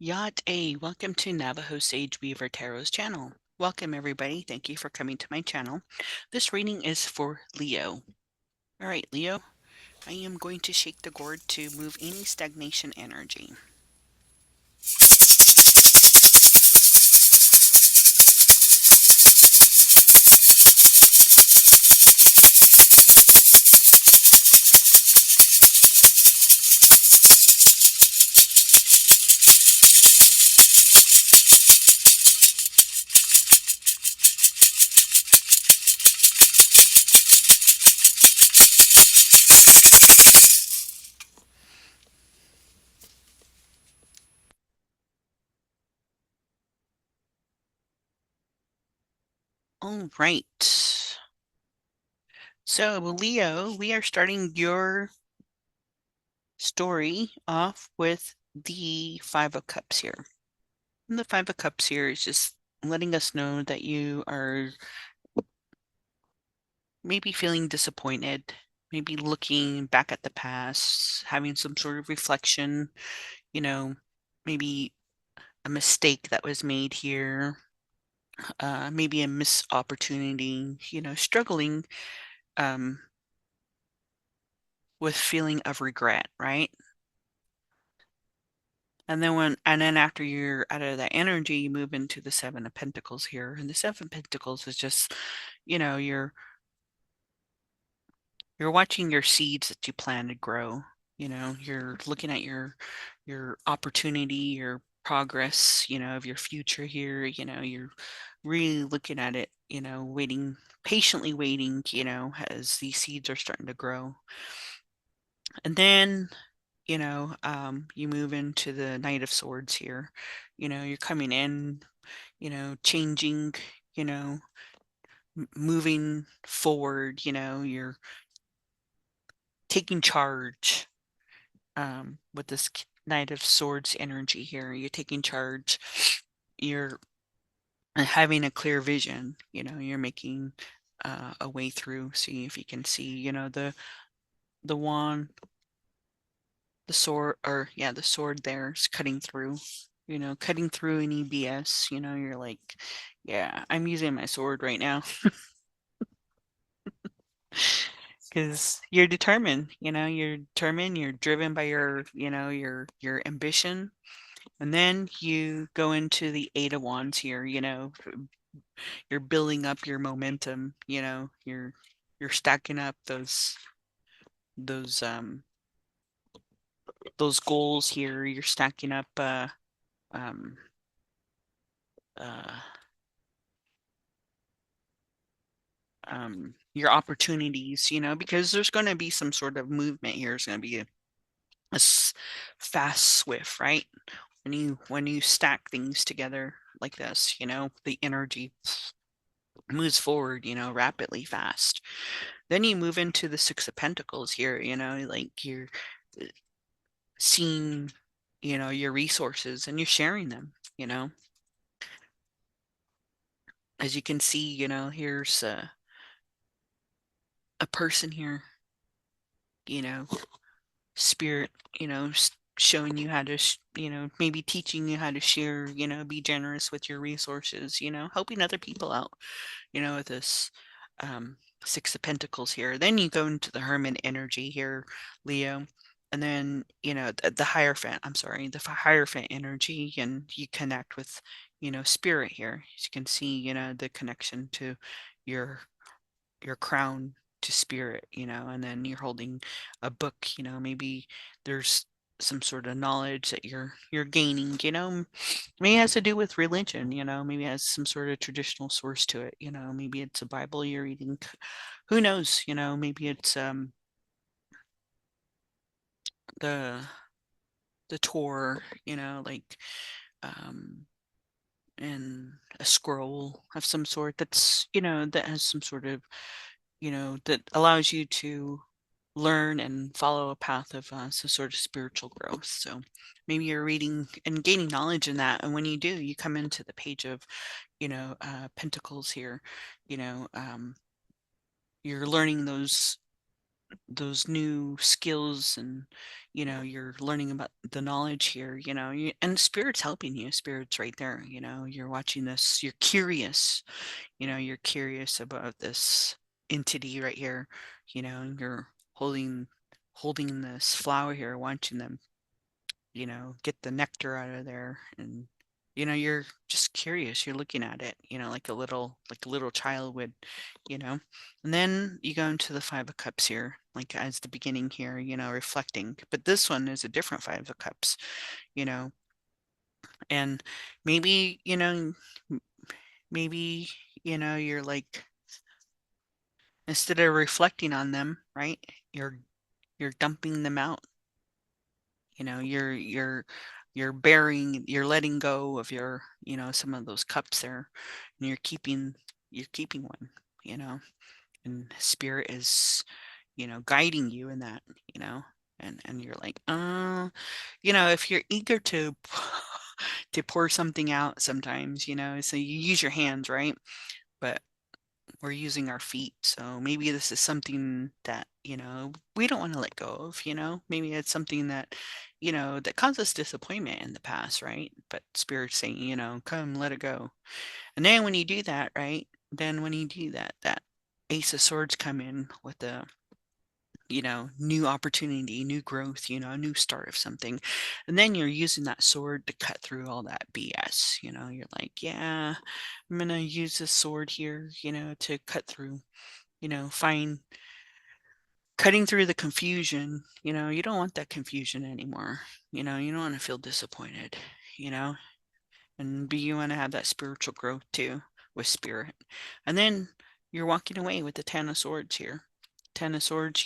Yacht A, welcome to Navajo Sage Weaver Tarot's channel. Welcome everybody, thank you for coming to my channel. This reading is for Leo. Alright Leo, I am going to shake the gourd to move any stagnation energy. Alright. So Leo, we are starting your story off with the Five of Cups here. And the Five of Cups here is just letting us know that you are maybe feeling disappointed, maybe looking back at the past, having some sort of reflection, maybe a mistake that was made here, maybe a missed opportunity, struggling with feeling of regret, right? And then after you're out of that energy, you move into the Seven of Pentacles here. And the Seven of Pentacles is just, you're watching your seeds that you plan to grow. You're looking at your opportunity, your progress, of your future here. You're really looking at it, patiently waiting, as these seeds are starting to grow. And then, you move into the Knight of Swords here. You're coming in, changing, moving forward, you're taking charge with this Knight of Swords energy here. You're taking charge. You're having a clear vision. You're making a way through. See if you can see, the wand, the sword, the sword there is cutting through. Cutting through any BS. You're like, yeah, I'm using my sword right now. Because you're determined, you're driven by your ambition. And then you go into the Eight of Wands here, you're building up your momentum, you're stacking up those those goals here. You're stacking up um uh your opportunities, because there's going to be some sort of movement here. It's going to be a fast, swift, right? When you stack things together like this, the energy moves forward, rapidly, fast. Then you move into the Six of Pentacles here, like you're seeing, your resources and you're sharing them, As you can see, here's a person here, spirit, showing you how to, maybe teaching you how to share, be generous with your resources, helping other people out, with this Six of Pentacles here. Then you go into the Hermit energy here, Leo. And then, the Hierophant, the Hierophant energy, and you connect with, spirit here. As you can see, the connection to your crown to spirit, and then you're holding a book, maybe there's some sort of knowledge that you're gaining, maybe it has to do with religion, maybe it has some sort of traditional source to it, maybe it's a Bible you're reading, who knows, maybe it's the Torah, like and a scroll of some sort that's, that has some sort of, that allows you to learn and follow a path of some sort of spiritual growth. So maybe you're reading and gaining knowledge in that. And when you do, you come into the page of, Pentacles here, you're learning those those new skills, and you're learning about the knowledge here, and spirit's helping you. Spirit's right there, you're watching this, you're curious, you're curious about this entity right here, and you're holding this flower here, watching them, get the nectar out of there. And you're just curious, you're looking at it, like a little child would, you know and then you go into the Five of Cups here, like as the beginning here, reflecting. But this one is a different Five of Cups, you know and maybe, maybe, you're like, instead of reflecting on them, right, you're dumping them out. You're letting go of your, some of those cups there, and you're keeping one, you know, and spirit is, guiding you in that, you know, and you're like, if you're eager to to pour something out sometimes, so you use your hands, right? But we're using our feet. So maybe this is something that, we don't want to let go of, maybe it's something that, that caused us disappointment in the past, right? But Spirit's saying, come, let it go. And then when you do that, right? Then when you do that, that Ace of Swords come in with the, new opportunity, new growth, a new start of something. And then you're using that sword to cut through all that BS. You're like, yeah, I'm going to use this sword here, to cut through, find cutting through the confusion. You don't want that confusion anymore. You don't want to feel disappointed, you know, and you want to have that spiritual growth too with spirit. And then you're walking away with the Ten of Swords here. Ten of Swords,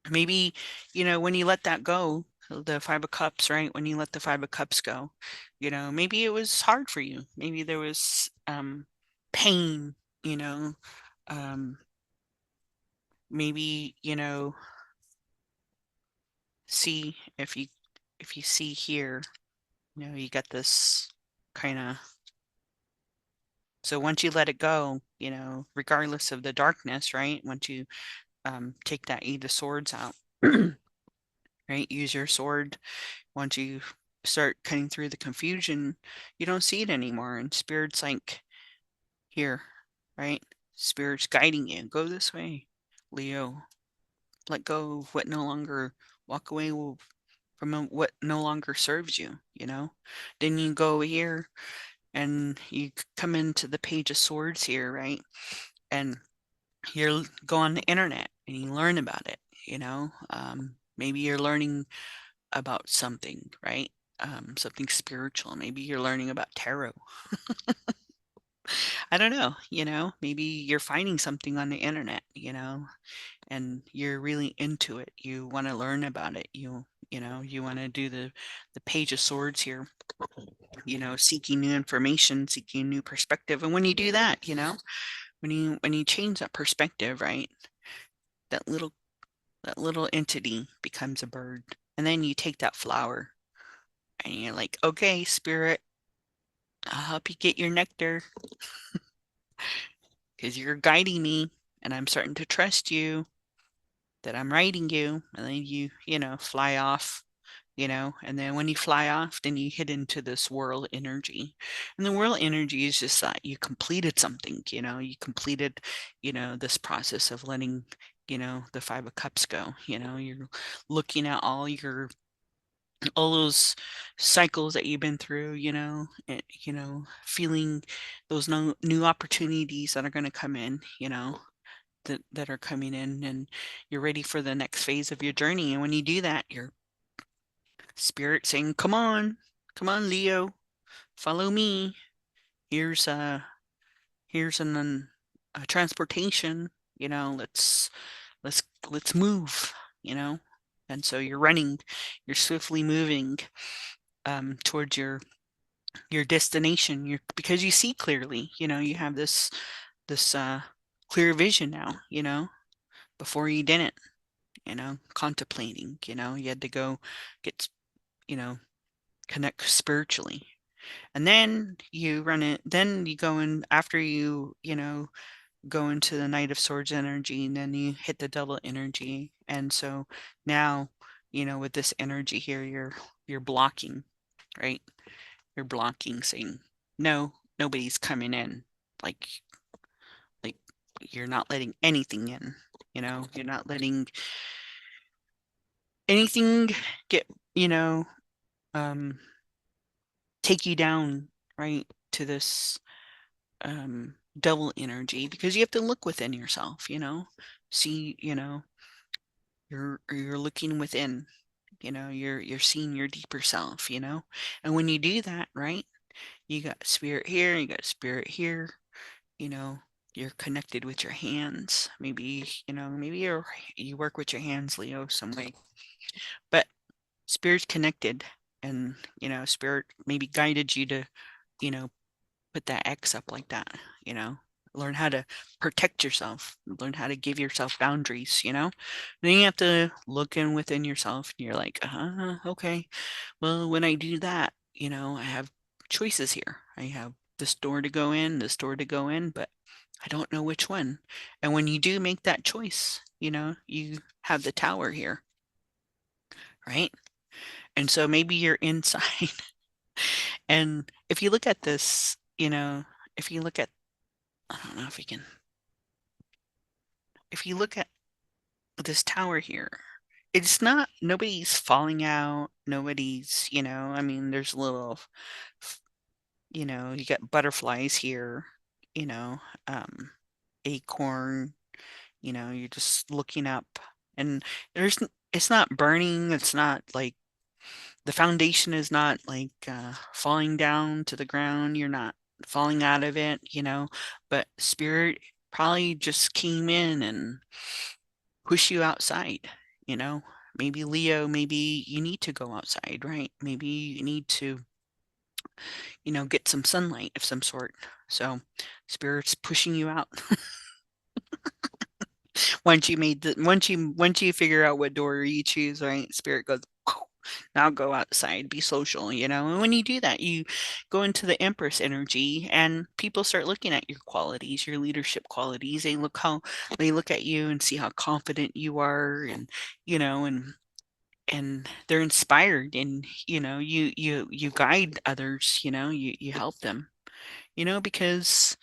maybe, when you let that go, the Five of Cups, right? When you let the Five of Cups go, maybe it was hard for you. Maybe there was pain, um, maybe, see if you see here, you got this kind of, so once you let it go, regardless of the darkness, right? Once you take that Eight of Swords out, right? Use your sword. Once you start cutting through the confusion, you don't see it anymore. And Spirit's like, here, right? Spirit's guiding you. Go this way, Leo. Let go of what no longer, walk away from what no longer serves you, Then you go here and you come into the Page of Swords here, right? And you go on the internet and you learn about it, maybe you're learning about something, right? Something spiritual. Maybe you're learning about tarot. I don't know, maybe you're finding something on the internet, and you're really into it. You want to learn about it. You want to do the Page of Swords here, seeking new information, seeking new perspective. And when you do that, when you change that perspective, right? That little entity becomes a bird. And then you take that flower and you're like, okay, Spirit, I'll help you get your nectar because you're guiding me and I'm starting to trust you that I'm writing you. And then you fly off, and then when you fly off, then you hit into this whirl energy. And the whirl energy is just that you completed something, you completed, this process of letting, the Five of Cups go. You're looking at all those cycles that you've been through, feeling those new opportunities that are going to come in, that are coming in, and you're ready for the next phase of your journey. And when you do that, your Spirit saying, come on, Leo, follow me. Here's a transportation, let's move, and so you're running, you're swiftly moving towards your destination. Because you see clearly, you have this clear vision now, before you didn't, contemplating, you had to go get, connect spiritually. And then you run it, then you go in after you go into the Knight of Swords energy, and then you hit the Devil energy. And so now, with this energy here, you're blocking, right? You're blocking, saying, no, nobody's coming in. Like like you're not letting anything in, you're not letting anything get, um take you down, right, to this double energy, because you have to look within yourself, see, you're looking within, you're seeing your deeper self, and when you do that, right, you got spirit here, you got spirit here, you know you're connected with your hands. Maybe, maybe you work with your hands, Leo, some way, but spirit's connected, and spirit maybe guided you to, you know put that X up like that, you know, learn how to protect yourself, learn how to give yourself boundaries, Then you have to look in within yourself, and you're like, okay, well, when I do that, I have choices here. I have this door to go in, this door to go in, but I don't know which one. And when you do make that choice, you have the tower here, right? And so maybe you're inside. And if you look at this, if you look at, I don't know if we can, if you look at this tower here, it's not, nobody's falling out. Nobody's, I mean, there's a little, you got butterflies here, you know, um, acorn, you're just looking up, and it's not burning. It's not like the foundation is not like falling down to the ground. You're not falling out of it, but spirit probably just came in and push you outside, you know. Maybe Leo, maybe you need to go outside, right? Maybe you need to, get some sunlight of some sort. So spirit's pushing you out. Once you figure out what door you choose, right? Spirit goes, now go outside, be social, And when you do that, you go into the Empress energy, and people start looking at your qualities, your leadership qualities. They look at you and see how confident you are, and and they're inspired, and you guide others, you help them, because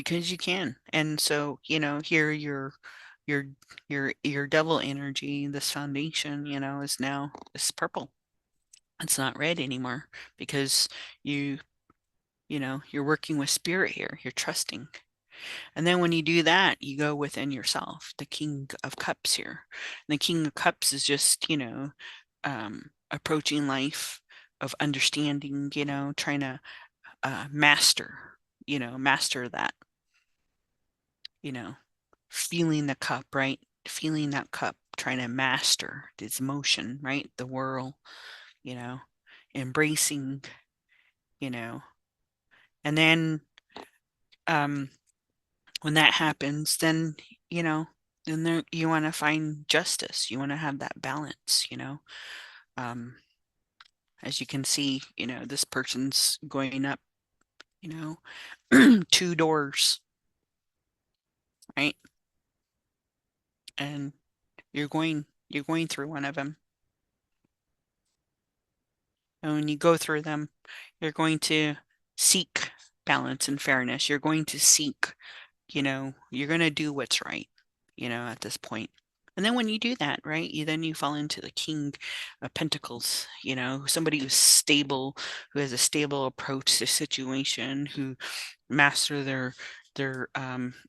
you can. And so, here your your devil energy, this foundation, is now this purple. It's not red anymore, because you you're working with spirit here. You're trusting. And then when you do that, you go within yourself, the King of Cups here. And the King of Cups is just, approaching life of understanding, trying to master that, you know, feeling the cup, right? Feeling that cup, trying to master this emotion, right? The whirl, you know, embracing, you know, and then um, when that happens, then, you know, then there, you want to find justice. You want to have that balance, Um, as you can see, this person's going up, two doors, right? And you're going through one of them. And when you go through them, you're going to seek balance and fairness. You're going to seek, you're going to do what's right, at this point. And then when you do that, right, you fall into the King of Pentacles, somebody who's stable, who has a stable approach to situation, who master their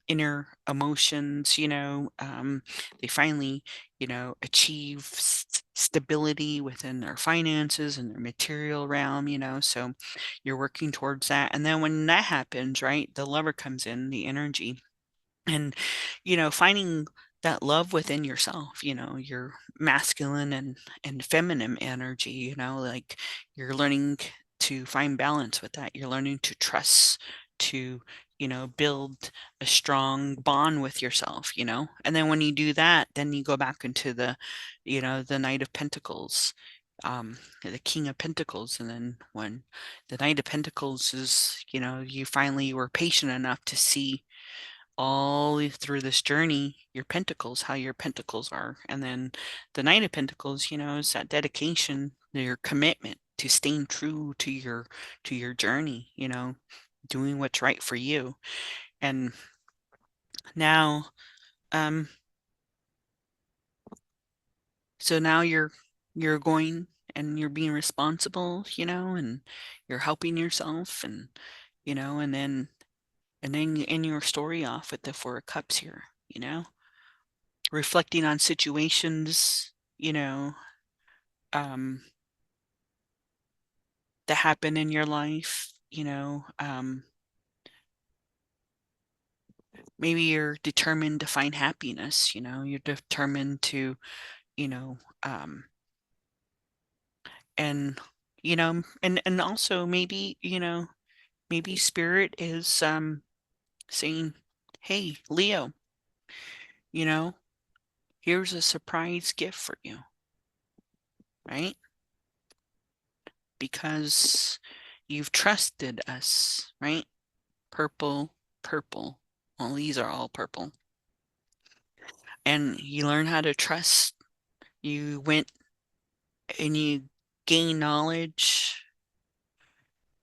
inner emotions, they finally, achieve stability within their finances and their material realm, so you're working towards that. And then when that happens, right, the lover comes in, the energy, and finding that love within yourself, your masculine and feminine energy, like you're learning to find balance with that. You're learning to trust, to build a strong bond with yourself, and then when you do that, then you go back into the Knight of Pentacles, the King of Pentacles. And then when the Knight of Pentacles is, you finally were patient enough to see all through this journey, your pentacles, how your pentacles are. And then the Knight of Pentacles, is that dedication, your commitment to staying true to your journey, doing what's right for you. And now, so now you're going and you're being responsible, and you're helping yourself, and and then you end your story off with the Four of Cups here, reflecting on situations, um, that happen in your life, maybe you're determined to find happiness, you're determined to, you know, um, and, and also maybe, maybe spirit is, saying, hey, Leo, you know, here's a surprise gift for you, right? Because you've trusted us, right? Purple, purple. Well, these are all purple. And you learn how to trust. You went and you gain knowledge.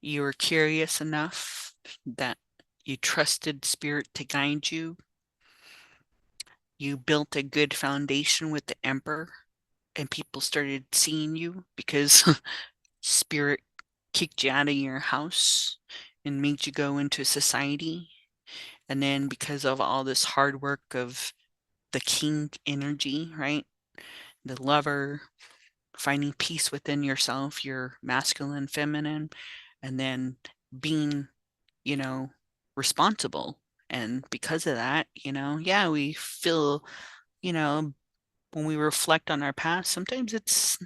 You were curious enough that you trusted spirit to guide you. You built a good foundation with the Emperor, and people started seeing you because spirit kicked you out of your house and made you go into society. And then because of all this hard work of the king energy, right? The lover, finding peace within yourself, your masculine, feminine, and then being, you know, responsible. And because of that, yeah, we feel, when we reflect on our past, sometimes it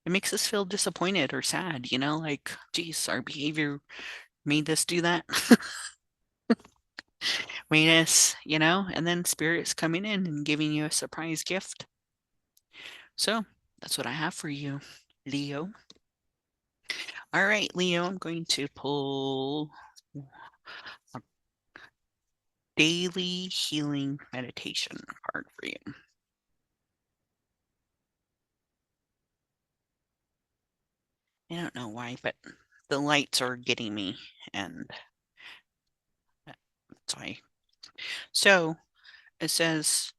makes us feel disappointed or sad, like, geez, our behavior made us do that. Made us, and then spirit's coming in and giving you a surprise gift. So that's what I have for you, Leo. All right, Leo, I'm going to pull a daily healing meditation card for you. I don't know why, but the lights are getting me, and that's why. So it says,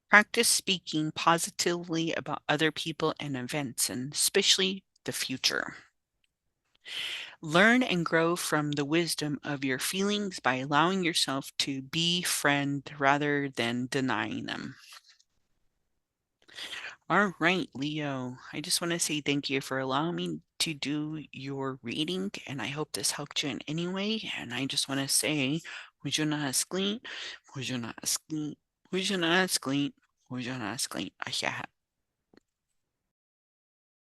practice speaking positively about other people and events, and especially the future. Learn and grow from the wisdom of your feelings by allowing yourself to befriend rather than denying them. All right, Leo, I just want to say thank you for allowing me to do your reading, and I hope this helped you in any way. And I just want to say, would you not ask clean? Would you not ask clean? Would you not ask clean? Would you not ask clean?